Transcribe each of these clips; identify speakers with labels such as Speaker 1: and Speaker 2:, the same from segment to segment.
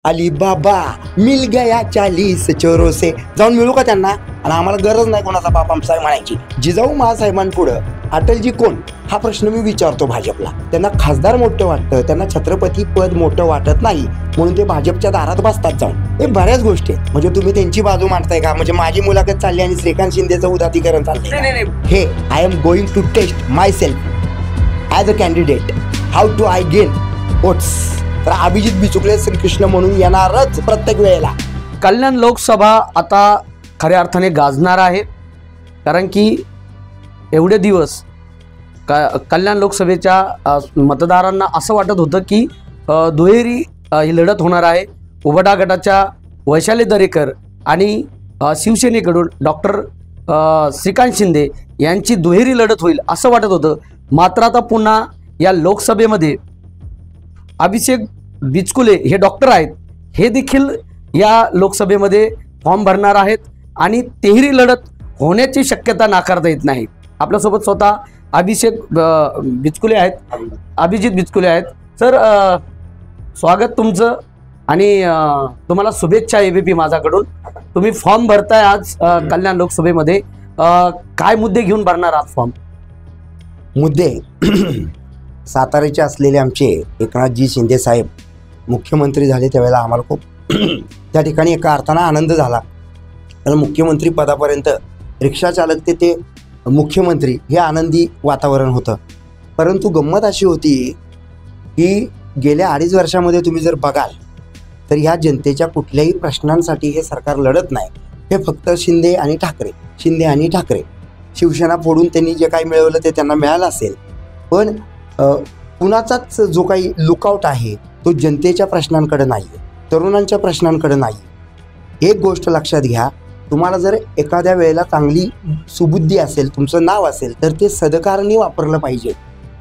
Speaker 1: अली बाबा मिल गया 40 चोरों से जाऊन मिळू का त्यांना? आणि आम्हाला गरज नाही कोणाचा बाप आमचा म्हणायची. जिजाऊ महासाहेबांपुढं अटलजी कोण हा प्रश्न मी विचारतो भाजपला. त्यांना खासदार मोठं वाटतं, त्यांना छत्रपती पद मोठं वाटत नाही, म्हणून ते भाजपच्या दारात बसतात जाऊन. हे बऱ्याच गोष्टी आहेत. म्हणजे तुम्ही त्यांची बाजू मांडताय का? म्हणजे माझी मुलाखत चालली आणि श्रीकांत शिंदेचं उदातीकरण चाललंय. हे I am going to test myself as a candidate. How do I gain votes. तर अभिजित बिचुकले श्रीकृष्ण म्हणून येणारच प्रत्येक वेळेला.
Speaker 2: कल्याण लोकसभा आता खऱ्या अर्थाने गाजणार आहे, कारण की एवढे दिवस कल्याण लोकसभेच्या मतदारांना असं वाटत होतं की दुहेरी ही लढत होणार आहे. उबटा गटाच्या वैशाली दरेकर आणि शिवसेनेकडून डॉक्टर श्रीकांत शिंदे यांची दुहेरी लढत होईल असं वाटत होतं. मात्र आता पुन्हा या लोकसभेमध्ये अभिषेक बिचकुले हे डॉक्टर आहेत, हे देखील या लोकसभेमध्ये फॉर्म भरणार आहेत आणि तिहेरी लढत होण्याची शक्यता नाकारता येत नाही. आपल्यासोबत स्वतः अभिषेक बिचकुले आहेत, अभिजित बिचकुले आहेत. सर, स्वागत तुमचं आणि तुम्हाला शुभेच्छा एबीपी माझ्याकडून. तुम्ही फॉर्म भरताय आज कल्याण लोकसभेमध्ये. काय मुद्दे घेऊन भरणार आहात फॉर्म?
Speaker 1: मुद्दे साताऱ्याचे असलेले आमचे एकनाथजी शिंदे साहेब मुख्यमंत्री झाले त्यावेळेला आम्हाला खूप त्या ठिकाणी एका अर्थानं आनंद झाला. कारण मुख्यमंत्री पदापर्यंत रिक्षा चालक ते मुख्यमंत्री हे आनंदी वातावरण होतं. परंतु गंमत अशी होती की गेल्या 2.5 वर्षामध्ये तुम्ही जर बघाल तर ह्या जनतेच्या कुठल्याही प्रश्नांसाठी हे सरकार लढत नाही. हे फक्त शिंदे आणि ठाकरे, शिंदे आणि ठाकरे. शिवसेना फोडून त्यांनी जे काही मिळवलं ते त्यांना मिळालं असेल, पण कुणाचाच जो काही लुकआउट आहे तो जनतेच्या प्रश्नांकडे नाही आहे, तरुणांच्या प्रश्नांकडे नाही. एक गोष्ट लक्षात घ्या, तुम्हाला जर एखाद्या वेळेला चांगली सुबुद्धी असेल, तुमचं नाव असेल, तर ते सदकारणी वापरलं पाहिजे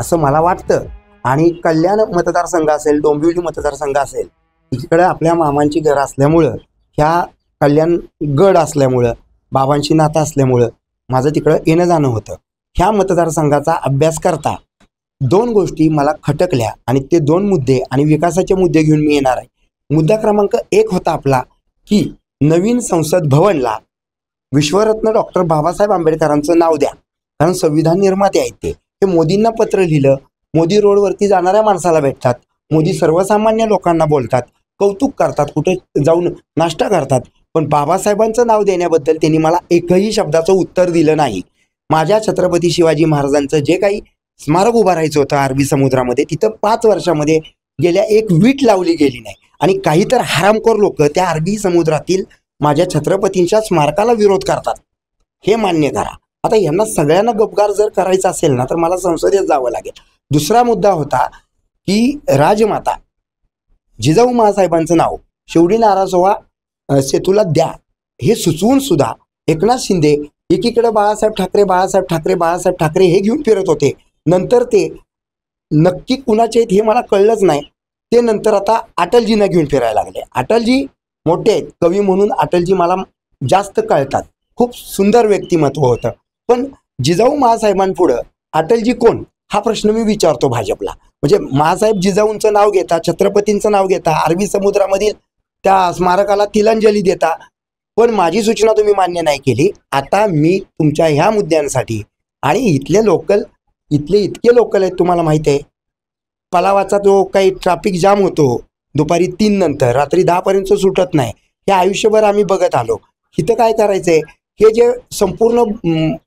Speaker 1: असं मला वाटतं. आणि कल्याण मतदारसंघ असेल, डोंबिवली मतदारसंघ असेल, इकडे आपल्या मामांची घरं असल्यामुळं, ह्या कल्याण गड असल्यामुळं, बाबांची नातं असल्यामुळं माझं तिकडं येणं जाणं होतं. ह्या मतदारसंघाचा अभ्यास करता 2 गोष्टी मला खटकल्या आणि ते 2 मुद्दे आणि विकासाचे मुद्दे घेऊन मी येणार आहे. मुद्दा क्रमांक 1 होता आपला की नवीन संसद भवनला विश्वरत्न डॉक्टर बाबासाहेब आंबेडकरांचं नाव द्या, कारण संविधान निर्माते आहेत ते. हे मोदींना पत्र लिहिलं. मोदी रोडवरती जाणाऱ्या माणसाला भेटतात, मोदी सर्वसामान्य लोकांना बोलतात, कौतुक करतात, कुठे जाऊन नाश्ता करतात, पण बाबासाहेबांचं नाव देण्याबद्दल त्यांनी मला एकही शब्दाचं उत्तर दिलं नाही. माझ्या छत्रपती शिवाजी महाराजांचं जे काही स्मारक उभारायचं होतं अरबी समुद्रामध्ये, तिथं 5 वर्षामध्ये गेल्या 1 वीट लावली गेली नाही. आणि काही तर हरामखोर लोक त्या अरबी समुद्रातील माझ्या छत्रपतींच्या स्मारकाला विरोध करतात. हे मान्य करा. आता यांना सगळ्यांना गपगार जर करायचं असेल ना, तर मला संसदेत जावं लागेल. दुसरा मुद्दा होता की राजमाता जिजाऊ महासाहेबांचं नाव शिवडी नारासोवा सेतूला द्या, हे सुचवून सुद्धा एकनाथ शिंदे एकीकडे बाळासाहेब ठाकरे बाळासाहेब ठाकरे बाळासाहेब ठाकरे हे घेऊन फिरत होते. नंतर ते नक्की कुणाचे आहेत हे मला कळलंच नाही. ते नंतर आता अटलजींना घेऊन फिरायला लागले. अटलजी मोठे आहेत, कवी म्हणून अटलजी मला जास्त कळतात. खूप सुंदर व्यक्तिमत्व होतं. पण जिजाऊ महासाहेबांपुढं अटलजी कोण हा प्रश्न मी विचारतो भाजपला. म्हणजे महासाहेब जिजाऊंचं नाव घेता, छत्रपतींचं नाव घेता, अरबी समुद्रामधील त्या स्मारकाला तिलांजली देता, पण माझी सूचना तुम्ही मान्य नाही केली. आता मी तुमच्या ह्या मुद्द्यांसाठी आणि इथले इतके लोकल आहेत, तुम्हाला माहिती आहे पलावाचा जो काही ट्रॅफिक जाम होतो दुपारी 3 नंतर रात्री 10 पर्यंत सुटत नाही, हे आयुष्यभर आम्ही बघत आलो. इथं काय करायचंय? हे जे संपूर्ण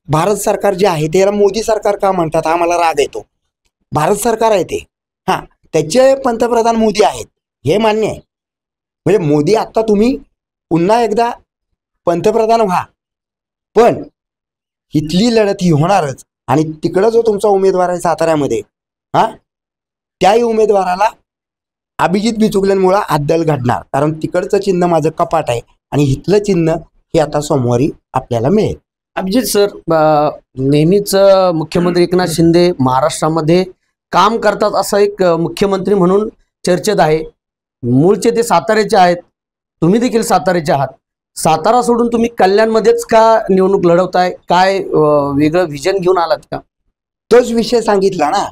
Speaker 1: भारत सरकार जे आहे त्याला मोदी सरकार का म्हणतात हा मला राग येतो. भारत सरकार आहे ते, हां, त्याचे पंतप्रधान मोदी आहेत हे मान्य आहे. म्हणजे मोदी आत्ता तुम्ही पुन्हा एकदा पंतप्रधान व्हा, पण इथली लढत ही होणारच. आणि तिकडं जो तुमचा उमेदवार आहे साताऱ्यामध्ये, त्याही उमेदवाराला अभिजित बिचुकलेंमुळे अद्दल घडणार, कारण तिकडचं चिन्ह माझं कपाट आहे आणि इथलं चिन्ह हे आता सोमवारी आपल्याला मिळेल.
Speaker 2: अभिजित सर, नेहमीच मुख्यमंत्री एकनाथ शिंदे महाराष्ट्रामध्ये काम करतात असं एक मुख्यमंत्री म्हणून चर्चेत आहे. मूळचे ते साताऱ्याचे आहेत, तुम्ही देखील साताऱ्याचे आहात. सातारा सोडून तुम्ही कल्याणमध्येच का निवडणूक लढवताय? काय वेगळं विजन घेऊन आलात का?
Speaker 1: तोच विषय सांगितला ना.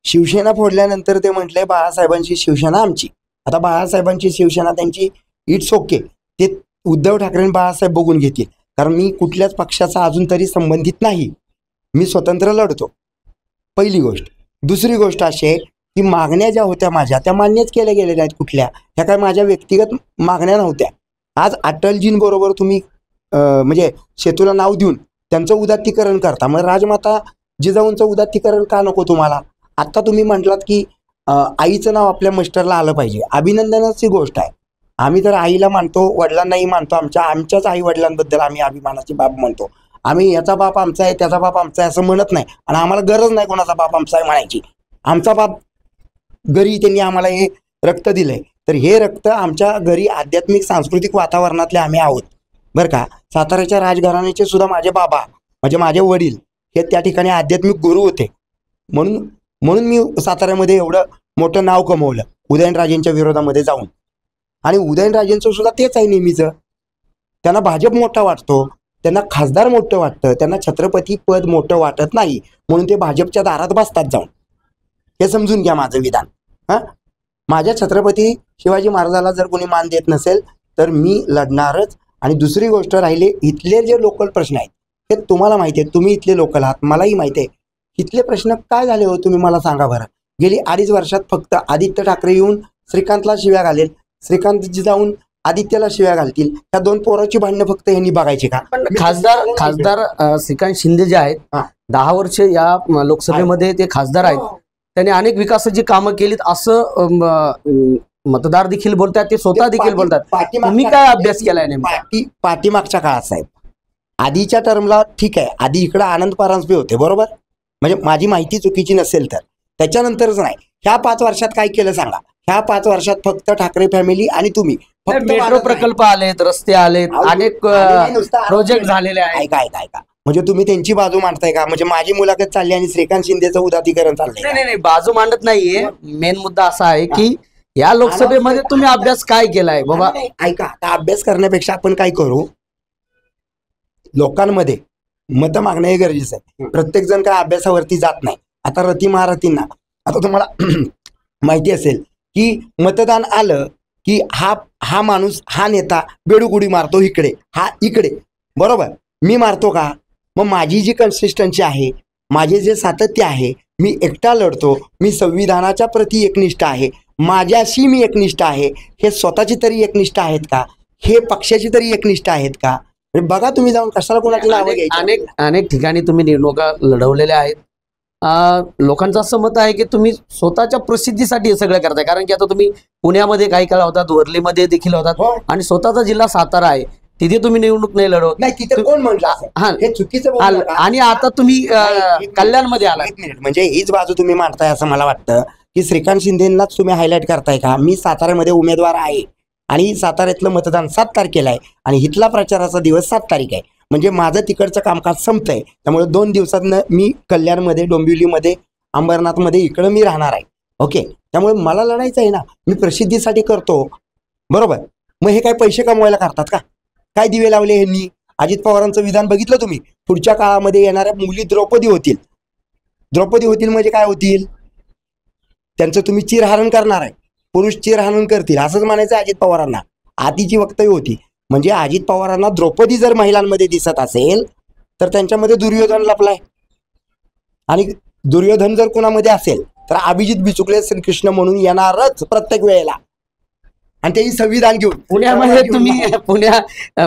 Speaker 1: शिवसेना फोडल्यानंतर ते म्हटले बाळासाहेबांची शिवसेना आमची. आता बाळासाहेबांची शिवसेना त्यांची इट्स ओके, ते उद्धव ठाकरे आणि बाळासाहेब बघून घेतील, कारण मी कुठल्याच पक्षाचा अजून तरी संबंधित नाही, मी स्वतंत्र लढतो, पहिली गोष्ट. दुसरी गोष्ट अशी आहे की मागण्या ज्या होत्या माझ्या त्या मान्यच केल्या गेलेल्या आहेत. कुठल्या ह्या काय माझ्या व्यक्तिगत मागण्या नव्हत्या. आज अटलजींबरोबर तुम्ही म्हणजे सेतूला नाव देऊन त्यांचं उदात्तीकरण करता, मग राजमाता जिजाऊंचं उदात्तीकरण का नको तुम्हाला? आत्ता तुम्ही म्हटलात की आईचं नाव आपल्या मास्टरला आलं पाहिजे, अभिनंदनाची गोष्ट आहे. आम्ही तर आईला मानतो, वडिलांनाही मानतो, आमच्याच आई वडिलांबद्दल आम्ही अभिमानाची बाब म्हणतो. आम्ही याचा बाप आमचा आहे त्याचा बाप आमचा आहे असं म्हणत नाही, आणि आम्हाला गरज नाही कोणाचा बाप आमचा आहे म्हणायची. आमचा बाप घरी त्यांनी आम्हाला हे रक्त दिलंय, तर हे रक्त आमच्या घरी आध्यात्मिक सांस्कृतिक वातावरणातले आम्ही आहोत बरं का. साताऱ्याच्या राजघराण्याचे सुद्धा माझे बाबा म्हणजे माझे वडील हे त्या ठिकाणी आध्यात्मिक गुरु होते, म्हणून मी साताऱ्यामध्ये एवढं मोठं नाव कमवलं उदयनराजेंच्या विरोधामध्ये जाऊन. आणि उदयनराजेंचं सुद्धा तेच आहे नेहमीचं, त्यांना भाजप मोठा वाटतो, त्यांना खासदार मोठं वाटतं, त्यांना छत्रपती पद मोठं वाटत नाही, म्हणून ते भाजपच्या दारात बसतात जाऊन. हे समजून घ्या माझं विधान. हां, माझ्या छत्रपती शिवाजी महाराजाला जर कोणी मान देत नसेल तर मी लढणारच. आणि दुसरी गोष्ट राहिली, इथले जे लोकल प्रश्न आहेत हे तुम्हाला माहिती आहे, तुम्ही इथले लोकल आहात, मलाही माहिती आहे. इथले प्रश्न काय झाले हो तुम्ही मला सांगा बरं. गेली 2.5 वर्षात फक्त आदित्य ठाकरे येऊन श्रीकांतला शिव्या घालेल, श्रीकांतजी जाऊन आदित्यला शिव्या घालतील, त्या 2 पोराची भांडणं फक्त यांनी बघायची का?
Speaker 2: खासदार श्रीकांत शिंदे जे आहेत 10 वर्ष या लोकसभेमध्ये ते खासदार आहेत, त्यांनी अनेक विकासाची कामं केलीत असं मतदार देखील बोलतात, ते स्वतः देखील बोलतात. तुम्ही काय अभ्यास केलाय नेमका?
Speaker 1: पाठीमागच्या काळात साहेब, आधीच्या टर्मला ठीक आहे, आधी इकडे आनंद परांजपे होते बरोबर, म्हणजे माझी माहिती चुकीची नसेल तर. त्याच्यानंतरच नाही, ह्या 5 वर्षात काय केलं सांगा? ह्या 5 वर्षात फक्त ठाकरे फॅमिली आणि तुम्ही फक्त
Speaker 2: मेट्रो प्रकल्प आलेत, रस्ते आलेत, अनेक प्रोजेक्ट झालेले आहेत.
Speaker 1: ऐका म्हणजे तुम्ही त्यांची बाजू मांडताय का? म्हणजे माझी मुलाखत चालली आणि श्रीकांत शिंदेचं उदात्तीकरण चाललंय?
Speaker 2: नाही, बाजू मांडत नाहीये. मेन मुद्दा असा आहे की या लोकसभेमध्ये तुम्ही अभ्यास काय केलाय बाबा?
Speaker 1: ऐका, आता अभ्यास करण्यापेक्षा आपण काय करू, लोकांमध्ये मतं मागणं हे गरजेचं आहे. प्रत्येक जण काय अभ्यासावरती जात नाही. आता रती महारथींना आता तुम्हाला माहिती असेल की मतदान आलं की हा माणूस, हा नेता बेडूकुडी मारतो इकडे, हा इकडे, बरोबर. मी मारतो का? मग माझी जी कन्सिस्टन्सी आहे, माझे जे सातत्य आहे, मी एकटा लढतो, मी संविधानाच्या प्रती एकनिष्ठ आहे, माझ्याशी मी एकनिष्ठ आहे, हे स्वतःची तरी एकनिष्ठ आहेत का? हे पक्षाची तरी एकनिष्ठ आहेत का? बघा तुम्ही जाऊन, कशाला कोणाची नावं घ्यायची?
Speaker 2: अनेक ठिकाणी तुम्ही निवडणुका लढवलेल्या आहेत. लोकांचं असं मत आहे की तुम्ही स्वतःच्या प्रसिद्धीसाठी हे सगळं करताय, कारण की आता तुम्ही पुण्यामध्ये काही काळ होतात, वरलीमध्ये देखील होतात, आणि स्वतःचा जिल्हा सातारा आहे, तिथे तुम्ही निवडणूक नाही लढवत.
Speaker 1: नाही, तिथे कोण म्हटलं? हे चुकीचं.
Speaker 2: आणि आता तुम्ही कल्याणमध्ये आला.
Speaker 1: म्हणजे हीच बाजू तुम्ही मांडताय असं मला वाटतं की श्रीकांत शिंदेनाच तुम्ही हायलाइट करताय का? मी साताऱ्यामध्ये उमेदवार आहे आणि साताऱ्यातलं मतदान 7 तारखेला आहे आणि इथला प्रचाराचा दिवस 7 तारीख आहे, म्हणजे माझं तिकडचं कामकाज संपतंय. त्यामुळे 2 दिवसातनं मी कल्याणमध्ये, डोंबिवलीमध्ये, अंबरनाथमध्ये इकडं मी राहणार आहे. ओके, त्यामुळे मला लढायचं आहे ना, मी प्रसिद्धीसाठी करतो बरोबर. मग हे काय पैसे कमवायला करतात का? काय दिवे लावले ह्यांनी? अजित पवारांचं विधान बघितलं तुम्ही, पुढच्या काळामध्ये येणाऱ्या मुली द्रौपदी होतील म्हणजे काय होतील? त्यांचं तुम्ही चिरहरण करणार आहे, पुरुष चिरहरण करतील असंच म्हणायचं अजित पवारांना. आधीची वक्तव्य होती. म्हणजे अजित पवारांना द्रौपदी जर महिलांमध्ये दिसत असेल तर त्यांच्यामध्ये दुर्योधन लपलाय, आणि दुर्योधन जर कोणामध्ये असेल तर अभिजित बिचुकले श्रीकृष्ण म्हणून येणारच प्रत्येक वेळेला, आणि तेही संविधान घेऊन.
Speaker 2: पुण्यामध्ये तुम्ही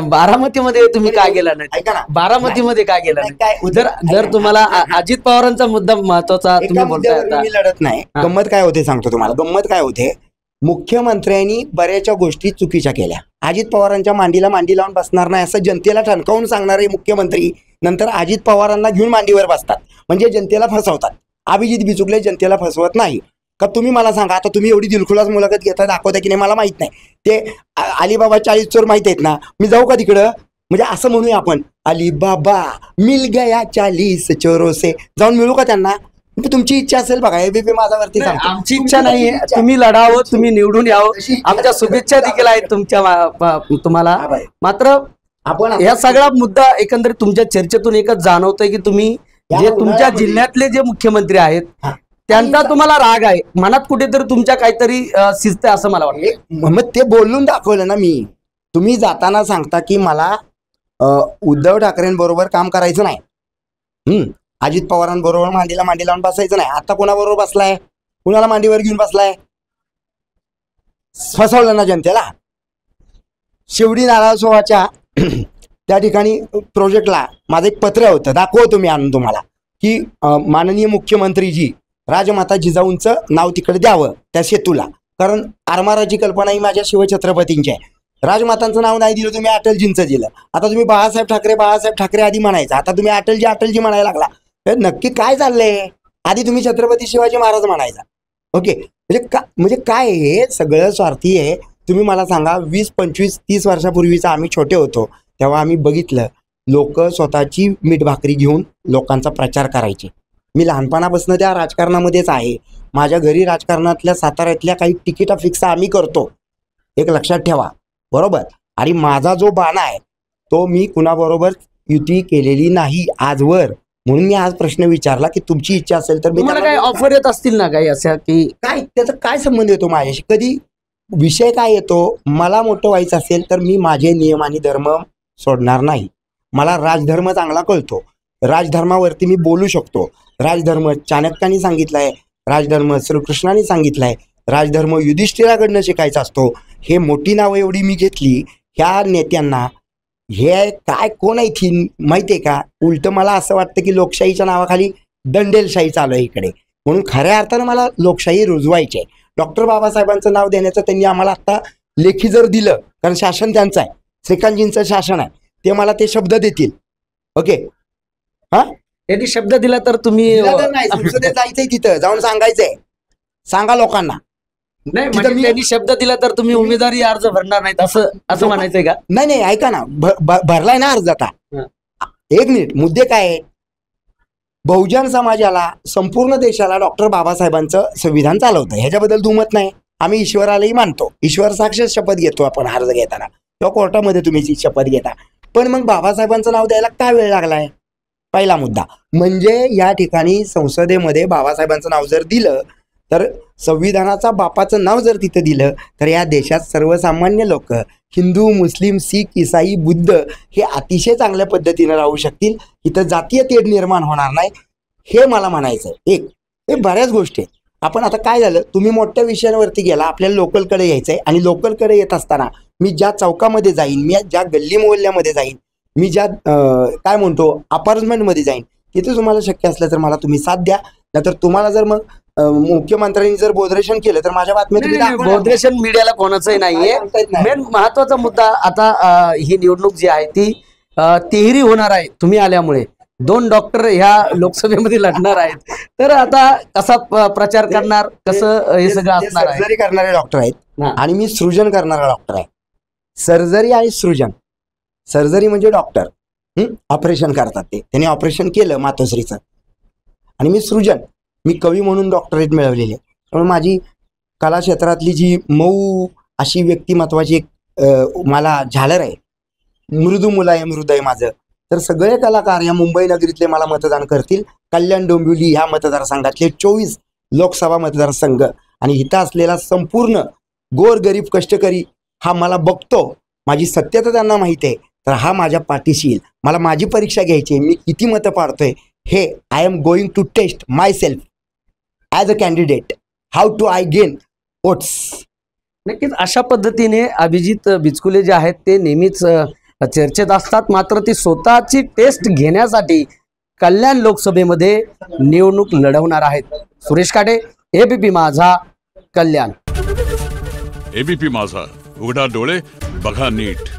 Speaker 2: बारामतीमध्ये तुम्ही काय केलं नाही?
Speaker 1: ऐका ना,
Speaker 2: बारामतीमध्ये काय केलं नाही? जर तुम्हाला अजित पवारांचा मुद्दा महत्वाचा तुम्ही बोलताय,
Speaker 1: मी लढत नाही. गंमत काय होते सांगतो तुम्हाला. गंमत काय होते, मुख्यमंत्र्यांनी बऱ्याचशा गोष्टी चुकीच्या केल्या. अजित पवारांच्या मांडीला मांडी लावून बसणार नाही असं जनतेला ठणकावून सांगणारे मुख्यमंत्री नंतर अजित पवारांना घेऊन मांडीवर बसतात, म्हणजे जनतेला फसवतात. अभिजित बिचुकले जनतेला फसवत नाही का? तुम्ही मला सांगा, आता तुम्ही एवढी दिलखुलास मुलाखत घेता, दाखवता की नाही मला माहित नाही. ते अलीबाबा 40 चोर माहित आहेत ना, मी जाऊ का तिकडं? म्हणजे असं म्हणूया आपण, अलीबाबा मिल गया 40 चोरों से, जाऊन मिळू का त्यांना? तुमची इच्छा असेल बघा, एबीपी माझ्यावरती सांगतो.
Speaker 2: आमची इच्छा नाहीये, तुम्ही लढावं, तुम्ही निवडून यावं, आमच्या शुभेच्छा देखील आहेत तुम्हाला. मात्र आपण या सगळा मुद्दा एकंदरीत तुमच्या चर्चेतून एकच जाणवतंय की तुम्ही जे तुमच्या जिल्ह्यातले जे मुख्यमंत्री आहेत त्यांचा तुम्हाला राग आहे, मनात कुठेतरी तुमच्या काहीतरी शिस्त आहे असं मला वाटतं.
Speaker 1: मग ते बोलून दाखवलं ना मी. तुम्ही जाताना सांगता की मला उद्धव ठाकरेंबरोबर काम करायचं नाही, अजित पवारांबरोबर मांडीला मांडी लावून बसायचं नाही. आता कोणाबरोबर बसलाय, कुणाला मांडीवर घेऊन बसलाय? फसवलं ना जनतेला. शिवडी नारळसोहाच्या त्या ठिकाणी प्रोजेक्टला माझं एक पत्र होतं, दाखवतो मी आणून तुम्हाला, की माननीय मुख्यमंत्रीजी राजमाता जिजाऊंचं नाव तिकडे द्यावं त्या सेतूला, कारण आरमाराची कल्पना ही माझ्या शिवछत्रपतींची आहे. राजमातांचं नाव नाही दिलं तुम्ही, अटलजींचं दिलं. आता तुम्ही बाळासाहेब ठाकरे आधी म्हणायचं, आता तुम्ही अटलजी म्हणायला लागला. नक्की काय चाललंय? आधी तुम्ही छत्रपती शिवाजी महाराज म्हणायचा. ओके, म्हणजे काय हे सगळं स्वार्थी आहे. तुम्ही मला सांगा, 20, 25, 30 वर्षापूर्वीचा आम्ही छोटे होतो तेव्हा आम्ही बघितलं लोक स्वतःची मीठ भाकरी घेऊन लोकांचा प्रचार करायचे. मी लहानपणापासून त्या राजकारणामध्येच आहे. माझ्या घरी राजकारणातल्या साताऱ्यातल्या काही तिकिटा फिक्स आम्ही करतो, एक लक्षात ठेवा, बरोबर. आणि माझा जो बाणा आहे तो मी कुणाबरोबर युती केलेली नाही आजवर. म्हणून मी आज प्रश्न विचारला की तुमची इच्छा असेल तर मी
Speaker 2: मला काही ऑफर येत असतील ना काही अशा, की
Speaker 1: काय त्याचा काय संबंध येतो माझ्याशी? कधी विषय काय येतो? मला मोठं व्हायचं असेल तर मी माझे नियम आणि धर्म सोडणार नाही. मला राजधर्म चांगला कळतो, राजधर्मावरती मी बोलू शकतो. राजधर्म चाणक्याने सांगितलाय, राजधर्म श्रीकृष्णाने सांगितलाय, राजधर्म युधिष्ठिराकडनं शिकायचा असतो. हे मोठी नावं एवढी मी घेतली ह्या नेत्यांना. हे काय कोण आहे ती माहिती आहे का? उलटं मला असं वाटतं की लोकशाहीच्या नावाखाली दंडेलशाही चालू आहे इकडे. म्हणून खऱ्या अर्थानं मला लोकशाही रुजवायची आहे. डॉक्टर बाबासाहेबांचं नाव देण्याचं त्यांनी आम्हाला आत्ता लेखी जर दिलं, कारण शासन त्यांचं आहे, श्रीकांतजींचं शासन आहे, ते मला ते शब्द देतील. ओके, हा
Speaker 2: त्यांनी शब्द दिला तर तुम्ही
Speaker 1: नाही संसदेत जायचंय, तिथं जाऊन सांगायचंय, सांगा लोकांना.
Speaker 2: नाही म्हणजे त्यांनी शब्द दिला तर तुम्ही उमेदवारी अर्ज भरणार नाहीत असं म्हणायचंय का?
Speaker 1: नाही ऐका ना, भरलाय ना अर्ज आता. एक मिनिट, मुद्दे काय आहे? बहुजन समाजाला, संपूर्ण देशाला डॉक्टर बाबासाहेबांचं संविधान चालवतं, ह्याच्याबद्दल दुमत नाही. आम्ही ईश्वरालाही मानतो, ईश्वर साक्षात शपथ घेतो आपण अर्ज घेताना किंवा कोर्टामध्ये तुम्ही शपथ घेता. पण मग बाबासाहेबांचं नाव द्यायला काय वेळ लागलाय? पहिला मुद्दा म्हणजे या ठिकाणी संसदेमध्ये बाबासाहेबांचं नाव जर दिलं तर संविधानाचा बापाचं नाव जर तिथं दिलं तर या देशात सर्वसामान्य लोक, हिंदू, मुस्लिम, शीख, ईसाई, बुद्ध हे अतिशय चांगल्या पद्धतीनं राहू शकतील. इथं जातीय तेढ निर्माण होणार नाही, हे मला म्हणायचं आहे. हे बऱ्याच गोष्टी आहेत. आपण आता काय झालं, तुम्ही मोठ्या विषयांवरती गेला, आपल्याला लोकलकडे यायचंय. आणि लोकलकडे येत असताना मी ज्या चौकामध्ये जाईन, मी ज्या गल्ली मोहल्ल्यामध्ये जाईन, मी ज्या काय म्हणतो अपार्टमेंटमध्ये जाईन, तिथे तुम्हाला शक्य असलं तर मला तुम्ही साथ द्या. नाहीतर तुम्हाला जर मग मुख्यमंत्र्यांनी जर बोधरेशन केलं तर माझ्या बातम्या
Speaker 2: बोधरेशन मीडियाला कोणाचंही नाहीये. मेन महत्वाचा मुद्दा आता ही निवडणूक जी आहे ती तिहेरी होणार आहे. तुम्ही आल्यामुळे 2 डॉक्टर ह्या लोकसभेमध्ये लढणार आहेत. तर आता कसा प्रचार करणार, कसं हे सगळं असणार आहे?
Speaker 1: सर्जरी करणारे डॉक्टर आहेत आणि मी सृजन करणारा डॉक्टर आहे. सर्जरी आणि सृजन. सर्जरी म्हणजे डॉक्टर ऑपरेशन करतात, त्यांनी ऑपरेशन केलं मातोश्रीचं. आणि मी सृजन, मी कवी म्हणून डॉक्टरेट मिळवलेली आहे. त्यामुळे माझी कला क्षेत्रातली जी मऊ अशी व्यक्तिमत्वाची एक मला झालर आहे, मृदू मुलायम हृदय माझं. तर सगळे कलाकार या मुंबई नगरीतले मला मतदान करतील. कल्याण डोंबिवली ह्या मतदारसंघातले 24 लोकसभा मतदारसंघ आणि इथं असलेला संपूर्ण गोरगरीब कष्टकरी हा मला बघतो. माझी सत्यता त्यांना माहिती आहे, तर हा माझ्या पाठीशी येईल. मला माझी परीक्षा घ्यायची आहे, मी किती मतं पाडतोय हे. I am going to test myself as a candidate, how do I gain votes.
Speaker 2: नक्कीच अशा पद्धतीने अभिजित बिचकुले जे आहेत ते नेहमीच चर्चेत असतात. मात्र ती स्वतःची टेस्ट घेण्यासाठी कल्याण लोकसभेमध्ये निवडणूक लढवणार आहेत. सुरेश काटे, एबीपी माझा, कल्याण.
Speaker 3: एबीपी माझा, उघडा डोळे बघा नीट.